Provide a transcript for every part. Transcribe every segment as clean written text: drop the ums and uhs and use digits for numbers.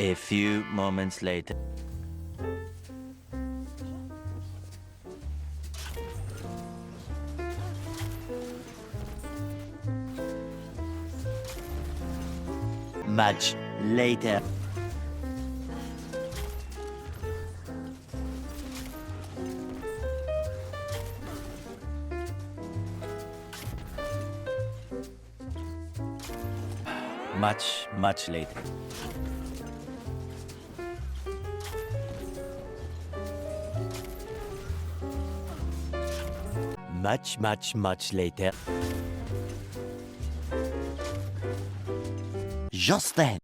A few moments later. Much later. Much later. Much later. Just then.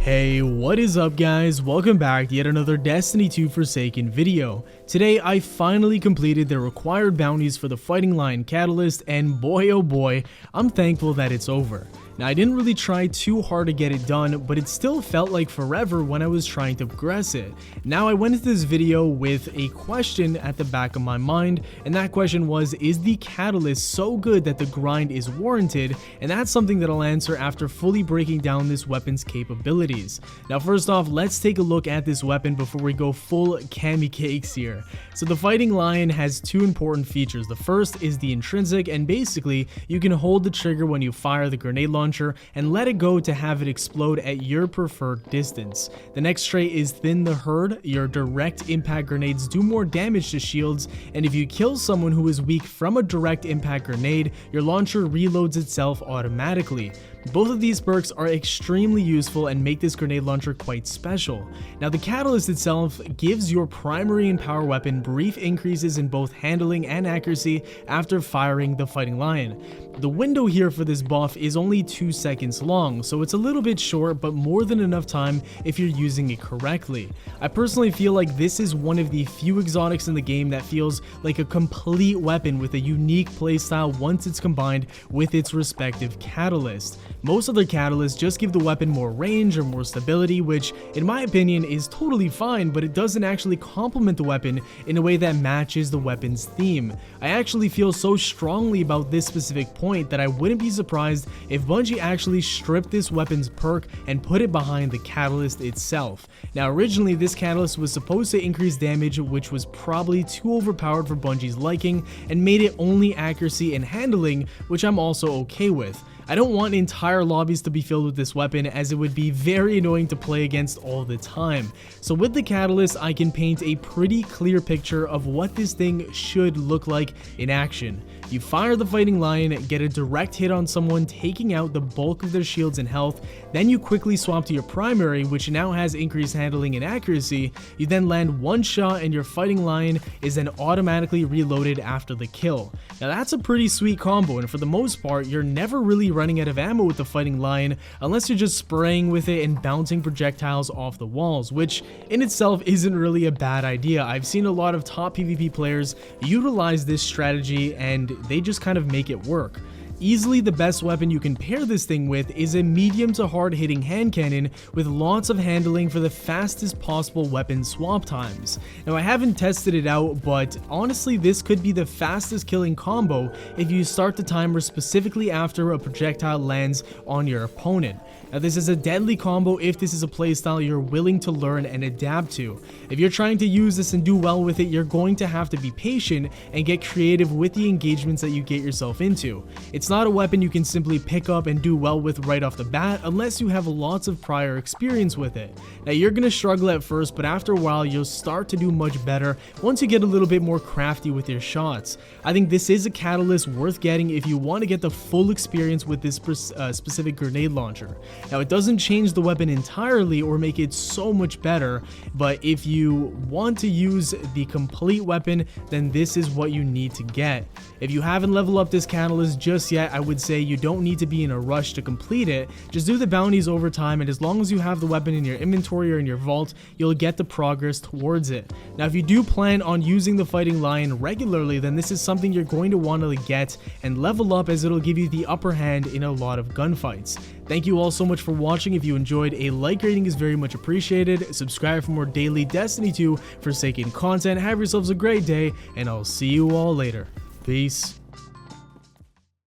Hey, what is up guys? Welcome back to yet another Destiny 2 Forsaken video. Today I finally completed the required bounties for the Fighting Lion Catalyst, and boy oh boy, I'm thankful that it's over. Now I didn't really try too hard to get it done, but it still felt like forever when I was trying to progress it. Now I went into this video with a question at the back of my mind, and that question was, is the Catalyst so good that the grind is warranted? And that's something that I'll answer after fully breaking down this weapon's capabilities. Now first off, let's take a look at this weapon before we go full Kami cakes here. So the Fighting Lion has two important features. The first is the intrinsic, and basically you can hold the trigger when you fire the grenade launcher and let it go to have it explode at your preferred distance. The next trait is Thin the Herd. Your direct impact grenades do more damage to shields, and if you kill someone who is weak from a direct impact grenade, your launcher reloads itself automatically. Both of these perks are extremely useful and make this grenade launcher quite special. Now the Catalyst itself gives your primary and power weapon brief increases in both handling and accuracy after firing the Fighting Lion. The window here for this buff is only 2 seconds long, so it's a little bit short but more than enough time if you're using it correctly. I personally feel like this is one of the few exotics in the game that feels like a complete weapon with a unique playstyle once it's combined with its respective catalyst. Most other catalysts just give the weapon more range or more stability, which in my opinion is totally fine, but it doesn't actually complement the weapon in a way that matches the weapon's theme. I actually feel so strongly about this specific point that I wouldn't be surprised if Bungie actually stripped this weapon's perk and put it behind the catalyst itself. Now originally this catalyst was supposed to increase damage, which was probably too overpowered for Bungie's liking, and made it only accuracy and handling, which I'm also okay with. I don't want entire lobbies to be filled with this weapon, as it would be very annoying to play against all the time. So with the Catalyst, I can paint a pretty clear picture of what this thing should look like in action. You fire the Fighting Lion, get a direct hit on someone, taking out the bulk of their shields and health, then you quickly swap to your primary, which now has increased handling and accuracy. You then land one shot and your Fighting Lion is then automatically reloaded after the kill. Now that's a pretty sweet combo, and for the most part you're never really running out of ammo with the Fighting Lion unless you're just spraying with it and bouncing projectiles off the walls, which in itself isn't really a bad idea. I've seen a lot of top PvP players utilize this strategy and they just kind of make it work. Easily the best weapon you can pair this thing with is a medium to hard hitting hand cannon with lots of handling for the fastest possible weapon swap times. Now I haven't tested it out, but honestly this could be the fastest killing combo if you start the timer specifically after a projectile lands on your opponent. Now this is a deadly combo if this is a playstyle you're willing to learn and adapt to. If you're trying to use this and do well with it, you're going to have to be patient and get creative with the engagements that you get yourself into. It's not a weapon you can simply pick up and do well with right off the bat unless you have lots of prior experience with it. Now you're going to struggle at first, but after a while you'll start to do much better once you get a little bit more crafty with your shots. I think this is a catalyst worth getting if you want to get the full experience with this specific grenade launcher. Now it doesn't change the weapon entirely or make it so much better, but if you want to use the complete weapon, then this is what you need to get. If you haven't leveled up this catalyst just yet, yet, I would say you don't need to be in a rush to complete it. Just do the bounties over time, and as long as you have the weapon in your inventory or in your vault, you'll get the progress towards it. Now, if you do plan on using the fighting lion regularly, then this is something you're going to want to get and level up, as it'll give you the upper hand in a lot of gunfights. Thank you all so much for watching. If you enjoyed, a like rating is very much appreciated. Subscribe for more daily Destiny 2 Forsaken content. Have yourselves a great day, and I'll see you all later. Peace.